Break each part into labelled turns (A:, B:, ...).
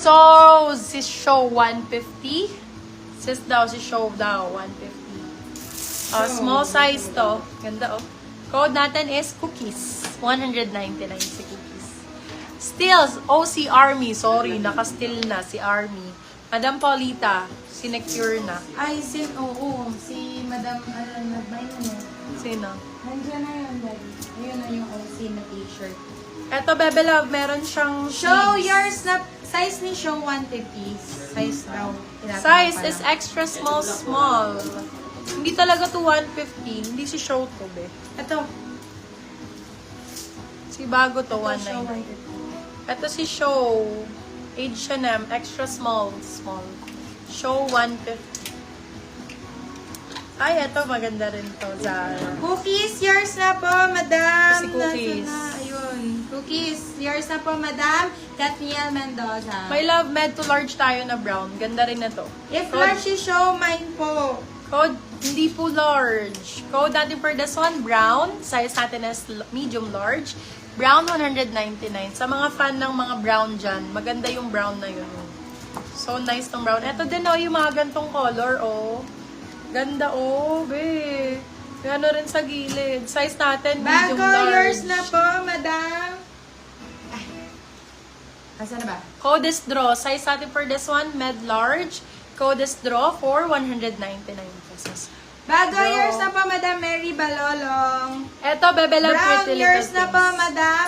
A: So, si show 150. Sis daw, si show daw, 150. Small size to. Ganda, oh. Code natin is cookies. 199 si cookies. Still, si Army. Sorry, naka-still na si Army. Madam Paulita, sinecure na.
B: Ay, si Madam, nag-buy na niya.
A: Sino?
B: Nandiyan na yun, Daddy. Ayun na yung OC na t-shirt.
A: Eto, Bebe Love, meron siyang
B: Show
A: sleeves.
B: yours na, size ni Show 150. Size daw.
A: Size is extra small. Hindi talaga to 150. Hindi si show to, be.
B: Ito.
A: Si bago to,
B: Show
A: 190. Ito si show. H&M, extra small. Show 150. Ay, ito maganda rin to, Zara.
B: Cookies, yours na po, Madam.
A: Si Cookies.
B: Nasaan na? Ayun. Cookies, yours na po, Madam. Katniel Mendoza.
A: May love med to large tayo na brown. Ganda rin na to.
B: If large si Show, mine po.
A: Code, hindi po large. Code natin for this one, brown. Size natin is medium large. Brown, 199. Sa mga fan ng mga brown dyan, maganda yung brown na yun. So nice tong brown. Ito din, oh, yung mga gantong color, oh. Ganda, oh, be. May ano rin sa gilid. Size natin, medium
B: Bago,
A: large.
B: yours na po, Madam. Asa na ba?
A: Code is draw. Size natin for this one, med large. Code is draw for 199 pesos.
B: Bago,
A: Bro.
B: yours na po, Madam Mary Balolong.
A: Eto, Bebe Love,
B: Brown,
A: Pretty
B: yours
A: Little
B: na po,
A: Things.
B: Madam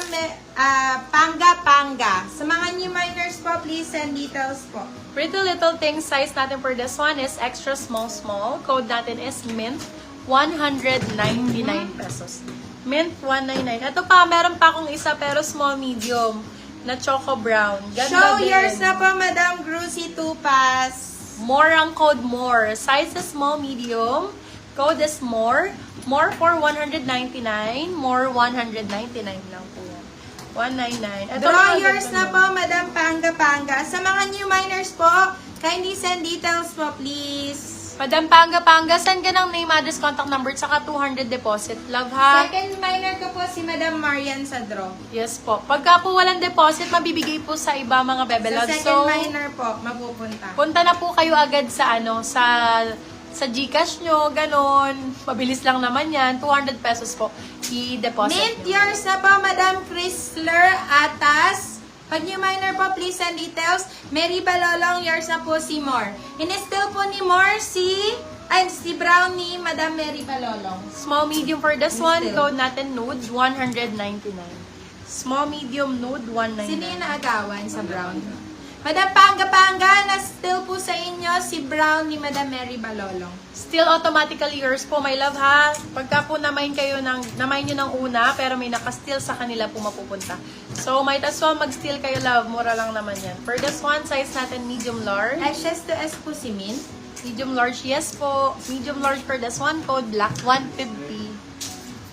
B: Panga. Sa mga new minors po, please send details po.
A: Pretty Little Things, size natin for this one is extra small. Code natin is mint, 199 pesos. Mint, 199. Ito pa, meron pa akong isa pero small medium na choco brown. Ganda
B: Show
A: din.
B: yours na po, Madam Grucy Tupas.
A: More ang code more. Size is small medium. Code is more. More for 199. More 199 lang po yan. 199. Ito
B: Draw
A: mga
B: yours
A: ganda
B: na
A: mo.
B: po, Madam Panga. Sa mga new minors po, kindly send details po, please.
A: Madam Panga, send ka ng name, address, contact number, saka 200 deposit. Love, ha?
B: Second minor ko po si Madam Marian sa draw.
A: Yes po. Pagka po walang deposit, mabibigay po sa iba mga
B: Sa
A: bebelod.
B: second minor po, mapupunta.
A: Punta na po kayo agad sa sa GCash nyo, ganon. Mabilis lang naman yan. 200 pesos po. I-deposit
B: Mint
A: nyo.
B: yours na po, Madam Chrysler Atas. Pag new minor po, please send details. Mary Balolong, yours na po si Moore. In-still po ni Moore si Brown ni Madam Mary Balolong.
A: Small, medium for this one. Code natin nude, 199. Small, medium, nude,
B: Sino
A: 199.
B: yung naagawan sa Brown? Madam Panga, na-still po sa inyo si Brown ni Madam Mary Balolong.
A: Still automatically yours po, my love, ha? Pagka po namain nyo ng una, pero may naka-steal sa kanila po mapupunta. So, might as well mag-steal kayo, love. Mura lang naman yan. For this one, size natin medium large.
B: HS to S po si Mint.
A: Medium large, yes po. Medium large for this one, code black 150.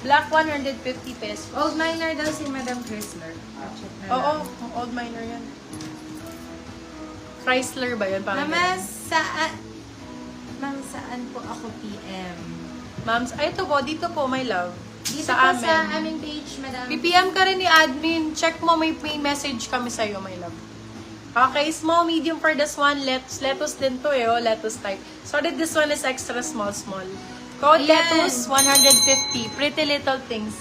A: Black 150 pesos.
B: Old minor daw si Madam Chrysler. Check na
A: Oo,
B: lang.
A: old minor yan. Chrysler ba yun? Parang
B: Mama,
A: ganun.
B: Ma'am, saan po ako PM?
A: Ma'am, ay ito po, dito po, my love.
B: Dito po sa aming page, Madam.
A: BPM ka rin ni admin. Check mo, may message kami sa'yo, my love. Okay, small, medium for this one. Lettuce din to oh, lettuce type. So, this one is extra small. Code
B: Ayan.
A: lettuce, 150. Pretty Little Things.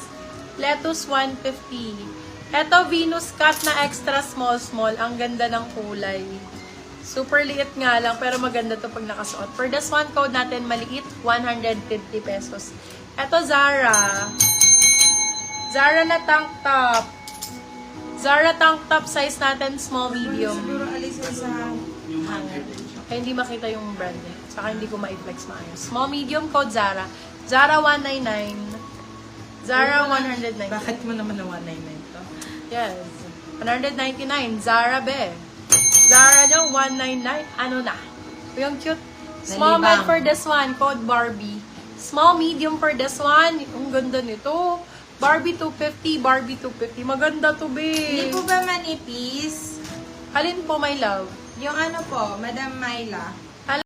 A: Lettuce, 150. Eto, Venus cut na extra small. Ang ganda ng kulay. Super liit nga lang, pero maganda to pag nakasuot. For this one, code natin maliit, 150 pesos. Eto, Zara. Zara na tank top. Zara tank top, size natin small, medium.
B: Siguro alisin sa hanger.
A: Kaya hindi makita yung brand niya. Saka hindi ko ma-flex maayos. Small, medium, code Zara. Zara 199. Zara 199.
B: Bakit mo naman na 199 to?
A: Yes. 199. Zara be. Zara nyo, 199. Ano na? Yung cute. Small med
B: Nalibang.
A: for this one, code Barbie. Small, medium for this one. Ang ganda nito. Barbie 250, Barbie 250. Maganda to,
B: Hindi
A: be.
B: po ba manipis?
A: Alin po, my love?
B: Yung ano po, Madam Myla.